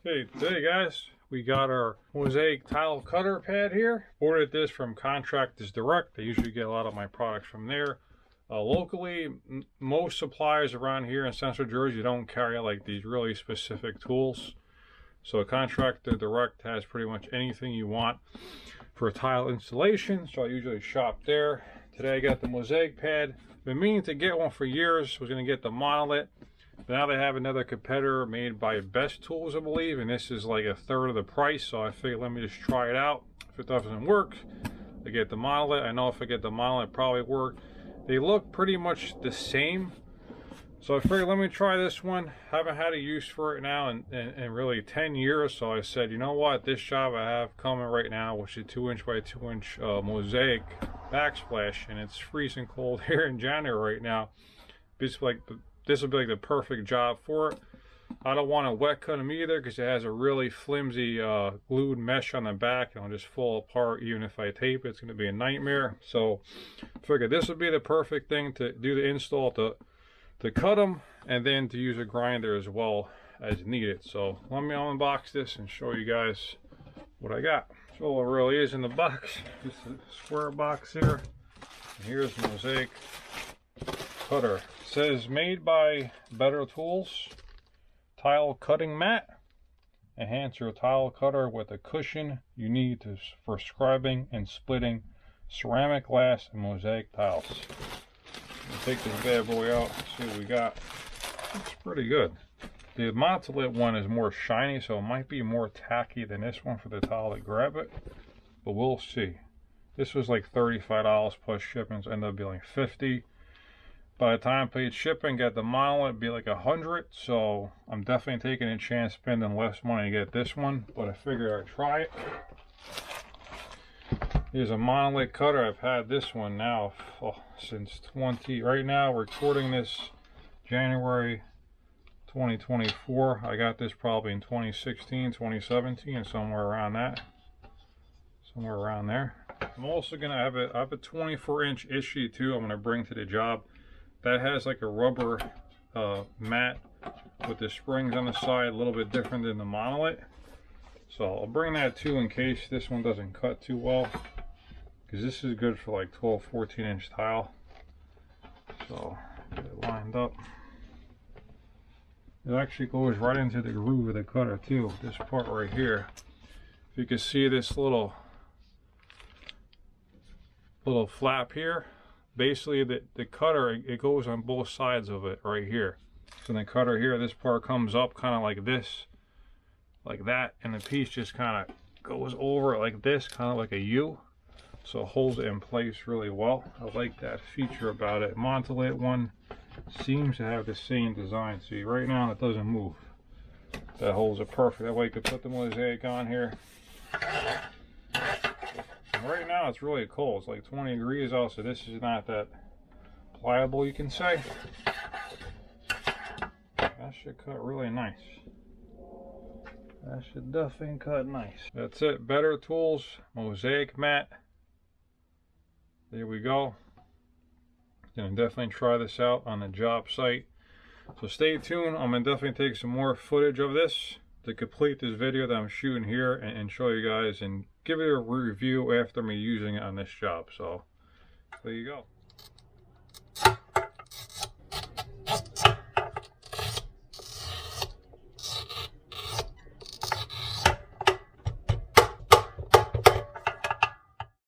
Hey, today guys, we got our Mosiac tile cutter pad here. Ordered this from Contractors Direct. I usually get a lot of my products from there. Locally, most suppliers around here in Central Jersey don't carry like these really specific tools. So Contractor Direct has pretty much anything you want for a tile installation. So I usually shop there. Today I got the Mosiac pad. Been meaning to get one for years. Was going to get the monolith. Now they have another competitor made by Best Tools, I believe, and this is like a third of the price. So I figured let me just try it out. If it doesn't work, I get the monolith. I know if I get the monolith, it probably work. They look pretty much the same. So I figured let me try this one. Haven't had a use for it now in really 10 years. So I said, you know what, this job I have coming right now, which is 2" by 2" Mosiac backsplash, and it's freezing cold here in January right now. It's like this would be like the perfect job for it. I don't want to wet cut them either because it has a really flimsy glued mesh on the back and it'll just fall apart even if I tape it. It's going to be a nightmare. So I figured this would be the perfect thing to do the install, to cut them and then to use a grinder as well as needed. So let me unbox this and show you guys what I got. So all it really is in the box, just a square box here. And here's the Mosiac cutter. It says made by Better Tools, tile cutting mat. Enhance your tile cutter with a cushion you need for scribing and splitting ceramic, glass, and mosaic tiles. We'll take this bad boy out, see what we got. Looks pretty good. The monolith one is more shiny, so it might be more tacky than this one for the tile to grab it, but we'll see. This was like $35 plus shipping, so ended up being like $50. By the time I paid shipping, got the monolith, it'd be like $100. So I'm definitely taking a chance spending less money to get this one, but I figured I'd try it. Here's a monolith cutter. I've had this one now since right now, recording this January 2024. I got this probably in 2016, 2017, somewhere around that. Somewhere around there. I'm also gonna have I have a 24-inch issue too. I'm gonna bring to the job. That has like a rubber mat with the springs on the side, a little bit different than the monolith. So I'll bring that too in case this one doesn't cut too well, because this is good for like 12, 14-inch tile. So get it lined up. It actually goes right into the groove of the cutter too, this part right here. If you can see this little flap here, basically the cutter, it goes on both sides of it right here. So the cutter here, this part comes up kind of like this, like that, and the piece just kind of goes over like this, kind of like a U. So it holds it in place really well. I like that feature about it. Monolith one seems to have the same design. See, right now it doesn't move. That holds it perfect. That way you could put the Mosiac on here. Right now it's really cold. It's like 20 degrees out, so this is not that pliable, you can say. That should cut really nice. That should definitely cut nice. That's it. Better Tools Mosiac mat. There we go. Gonna definitely try this out on the job site. So stay tuned. I'm gonna definitely take some more footage of this to complete this video that I'm shooting here and show you guys and give it a review after me using it on this job. So there you go.